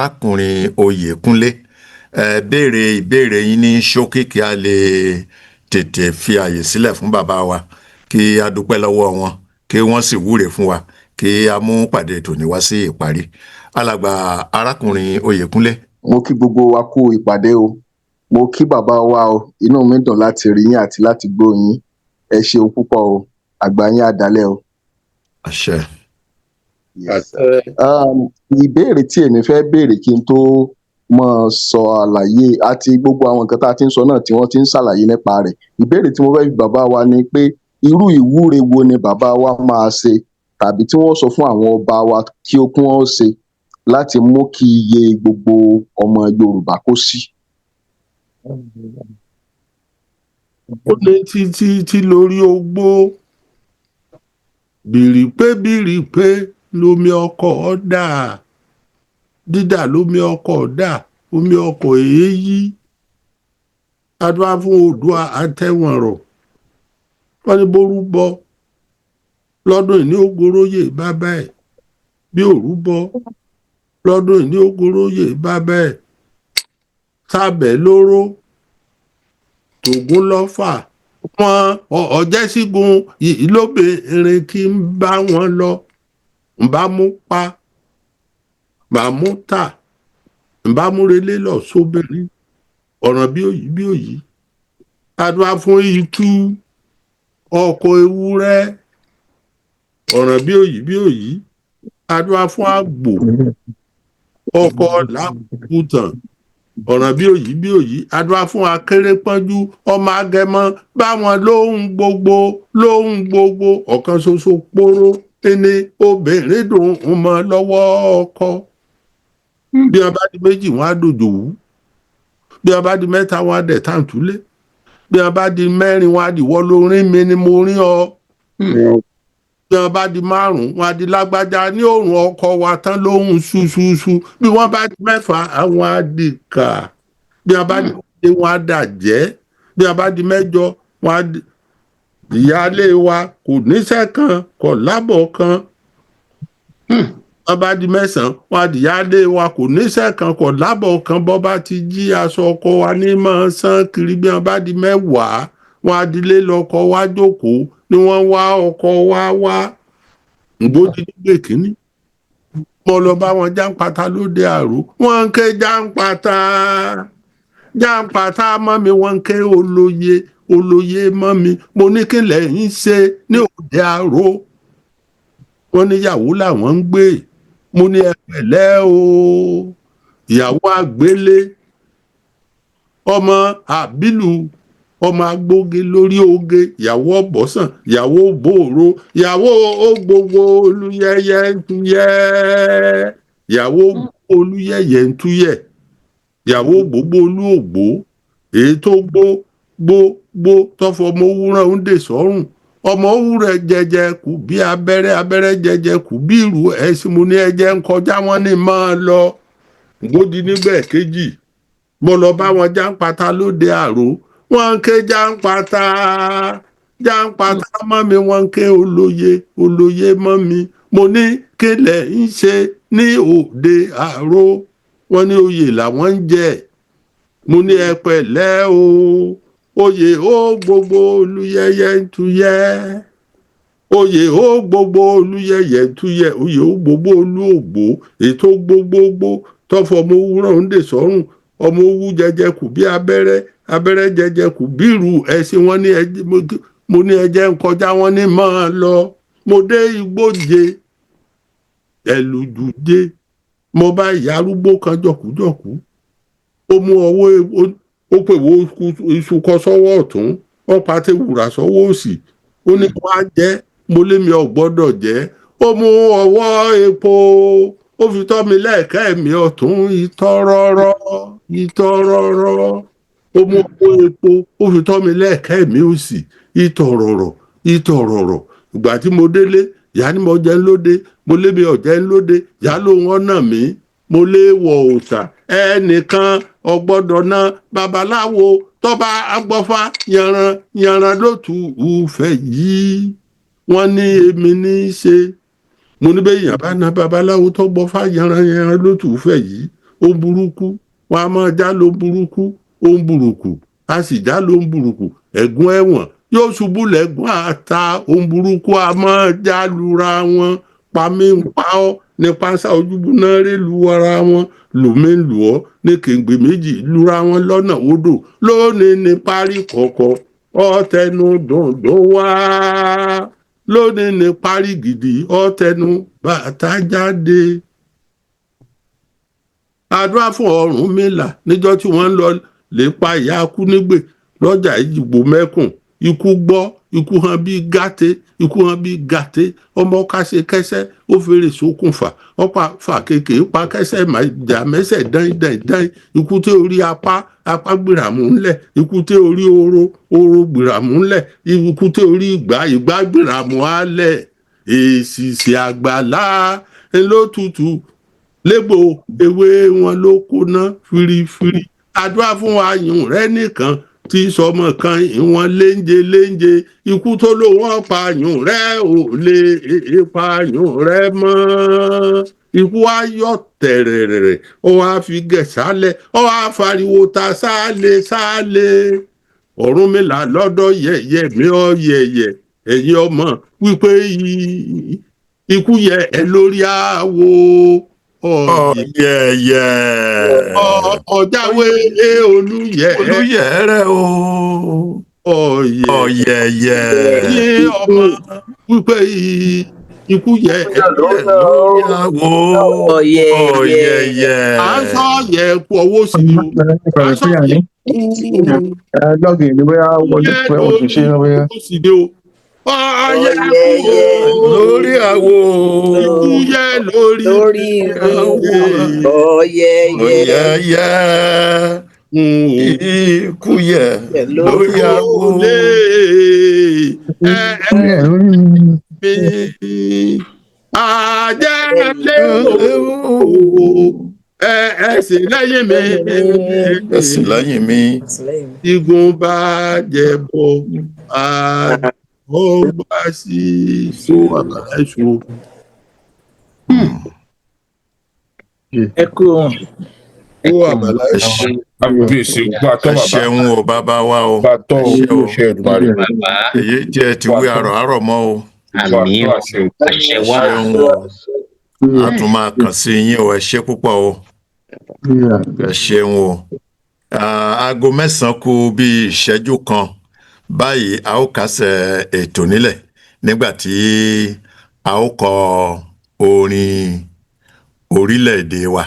arákùnrin Oyèkúnlé béèrè ìbéèrè yín ní ṣókí kí a lè tètè fi àyè sílẹ̀ fún bàbá wa kí a dúpẹ́ lọ́wọ́ wọn kí wọ́n sì wúre fún wa kí a mú pàdé tòní wá sí ìparí. Alàgbà arákùnrin Oyèkúnlé. Mo kí gbogbo wa kú ìpàdé o. Mo kí bàbá wa o. Inú mi dùn láti rí yín àti láti gbọ́ yín. Ẹ ṣeun púpọ̀ o. Àgbà yín á dalẹ́ o. Àṣẹ. Yes. Ìbéèrè tí èmi fẹ́ béèrè kí n tó mọ̀ sọ àlàyé àti gbogbo àwọn nǹkan tá a ti ń sọ náà tí wọ́n ti ń ṣàlàyé nípa rẹ̀. Ìbéèrè tí mo fẹ́ fi bàbá wa ni pé irú ìwúre wo ni bàbá wa máa ṣe tàbí tí wọ́n sọ fún àwọn ọba wa kí ó kún wọn ṣe láti mú kí iye gbogbo ọmọ Yorùbá kó sí. Ó lé títí lórí ogbó bìrìpé lomi ọkọ̀ dà, dídà lomi ọkọ̀ dà, omi ọkọ̀ èyí adúlá fún Oòduà àtẹ̀wọ̀nrọ̀ wọ́n ní borúbọ lọ́dún ìní ogoróyè bàbá ẹ̀ bí òrúbọ lọ́dún ìní ogoróyè bàbá ẹ̀ sábẹ̀ lóró tògún lọ́fà wọn ọ̀jẹ́sígun ìlóbìnrin kí ń bá wọn lọ ń bá mú pa bá mú tà ń bá mú relé lọ sóbìnrin ọ̀ràn bí òyí adúlá fún itú ọkọ̀ ewúrẹ́ ọ̀ràn bí òyí adúlá fún àgbò ọkọ̀ làkútàn ọ̀ràn bí òyí adúlá fún akérépọ́njú ọmọ agẹmọ báwọn lóhùn gbogbo ọ̀kan ṣoṣo póró ẹni obìnrin dùn ún mọ́ lọ́wọ́ ọkọ bí wọn bá di méjì wọn á dòjòwú bí wọn bá di mẹ́ta wọn á dẹ̀ tàǹtúlé bí wọn bá di mẹ́rin wọn á dìwọ́ lórí mi ni mo rí ọ bí wọn bá di márùn wọn á di lágbájá ní òrùn ọkọ wa tán lóhùn ṣuṣuṣu bí wọn bá di mẹ́fà àwọn á di kà bí wọn bá di méje wọn á dàjẹ́ bí wọn bá di mẹ́jọ wọn á di ìyáálé wa kò níṣẹ́ kan kò lábọ̀ kan wọn bá di mẹ́sàn-án wọn á di ìyáálé wa kò níṣẹ́ kan kò lábọ̀ kan bọ́ bá ti jí aṣọ ọkọ wa ní máa san kiri bí wọn bá di mẹ́wàá wọn á di lé lọkọ wa jókòó ni wọ́n wá ọkọ wá ngbódi nígbè kínní mo lọ bá wọn Jàǹpátá lóde àrò wọ́n ń ké Jàǹpátá mọ́ mi wọ́n ń ké olóye mọ́ mi mo ní kí lẹ́yìn ṣe ní òde àrò wọ́n níyàwó làwọn ń gbé mo ní ẹ pẹ̀lẹ́ o ìyàwó àgbélé ọmọ àbílù ọmọ agbóge lórí oge ìyàwó ọbọ̀sàn ìyàwó bòòrò ìyàwó gbogbo olúyẹyẹ ntúyẹ ìyàwó olúyẹyẹ ntúyẹ ìyàwó gbogbo olúògbó èyí tó gbó tọfọmọ owúrán ń dè sọ́rùn ọmọ owúrẹ jẹjẹ kù bí abẹ́rẹ́ jẹjẹ kù bí ìrù ẹ̀sìn mo ní ẹjẹ ń kọjá wọn ní máa lọ gbòdì níbẹ̀ kejì mo lọ bá wọn Jàǹpátá lóde àrò wọ́n ń ké Jàǹpátá mọ́ mi wọ́n ń ké olóye mọ́ mi mo ní kílẹ̀ ń ṣe ní òde àrò wọ́n ní oyè làwọn ń jẹ mo ní ẹ pẹ̀lẹ́ o oyè ó gbogbo olúyẹyẹ ń tuyẹ oyè ó gbogbo olúyẹyẹ ń tuyẹ oyè ó gbogbo olúògbó ètò gbogbogbò tọfọmọ owúrán ń dè sọ́rùn ọmọ owú jẹjẹ kù bí abẹ́rẹ́ jẹjẹ kù bírù ẹ̀sìn wọn ní mo ní ẹjẹ ń kọjá wọn ní máa lọ mo dé Igbóje Ẹlùjùjẹ mo bá ìyá arúgbó kan jọkújọkú ó mú ọwọ́ ó pè wó iṣu kọ sọ́wọ́ ọ̀tún wọ́n pa tewùrà sọ́wọ́ òsì ó ní wá jẹ́ mo lémi ò gbọ́dọ̀ jẹ́ ó mú ọwọ́ epo ó fi tọ́ mi lẹ́ẹ̀kẹ́ mi ọ̀tún ìtọ́rọ́rọ́ ó mú owó epo ó fi tọ́ mi lẹ́ẹ̀kẹ́ mi òsì ìtọ̀rọ̀rọ̀ ìgbà tí mo délé ìyá ni mo jẹ́ ńlóde mo lébi ọ̀jẹ́ ńlóde ìyá ló wọ́n nà mí mo lé wọ òòṣà ẹnìkan ọgbọ́dọ̀ náà babaláwo tọ́ba agbọ́fá yanran lótú ùfẹ́ yìí wọ́n ní èmi ní í ṣe mo ní bẹ́ẹ̀ yàn bá ná babaláwo tó gbọ́fá yanran lótú ùfẹ́ yìí ohun burúkú wọn a máa já lóhun burúkú ohun burúkú a sì já lóhun burúkú ẹ̀gún ẹ̀wọ̀n yóò ṣubú lẹ́gún àta ohun burúkú a máa já lura wọn pamí ń pa ọ́ ní pánsá ojúbú náà rè lu ara wọn lùmí ń lù ọ́ ní kèǹgbè méjì lura wọn lọ́nà odò lónìí ní parí kọ̀ọ̀kọ̀ ọ̀tẹnu dùndún wá lónìí ní parí gidi ọ̀tẹnu bàtà jáde. Àdúrà fún Ọ̀rúnmìlà níjọ́ tí wọ́n ń lọ lè pa ìyá Akúnígbè lọ́jà Ìjìgbò mẹ́kùn ikú gbọ́ ikú hàn bí gàté ikú hàn bí gàté ọmọ kásẹ̀ kẹsẹ̀ ó fèrè sókùnfà ọ̀pá fà kékeré pa kẹsẹ̀ jà mẹ́sẹ̀ dán ikú tí orí apá gbìràmù ńlẹ̀ ikú tí orí oró gbìràmù ńlẹ̀ ikú tí orí ìgbà gbìràmù álẹ̀ èsìsì àgbàlá ńlọ́tutù légbò ewé wọn ló kóná firifiri àdúrà fún ayùn rẹ nìkan tí sọmọ kan ìwọn léńje ikú tó ló wọn pààyàn rẹ ò lè pààyàn rẹ mọ́ ikú ayọ̀ tẹrẹrẹ ó wá fi gẹ̀sálẹ̀ ó wá fariwo ta sálẹ̀ Ọ̀rúnmìlà lọ́dọ̀ yẹ̀yẹ̀ mi ọ yẹ̀yẹ̀ ẹ̀yin ọmọ wípé ikú yẹ ẹ lórí àwo ọjàwé olúyẹ rẹ o ọyẹyẹ ní ọmọ wípé ikú yẹ lórí àwo ọyẹyẹ à ń sọ yẹ kú ọwọ́ sí i à ń sọ yẹ lọ́gìn ni bóyá wọlé pẹ́ òtún ṣe náà bóyá. lórí àwo ikú yẹ lórí ọyẹyẹ ikú yẹ lórí àwo ẹsìn lẹ́yìn mi igun bá jẹ bọ ó bá sí ẹṣu. ẹ kú wọn. ó àbàlá ẹṣu. kábíyèsí gbàtọ́ bàbá ṣeun o bàbá wa o gbàtọ́ olùṣe ìdùmarè èyí jẹ́ ti wí àrọ̀ mọ́ o àmì àṣẹ wá ṣeun o a tún máa kàn sí yín o ẹ ṣé púpọ̀ o ẹ ṣeun o aago 9 kù bí ìṣẹ́jú kan báyìí a ó kásẹ̀ ètò nílẹ̀ nígbà tí a ó kọ orin orílẹ̀-èdè wa.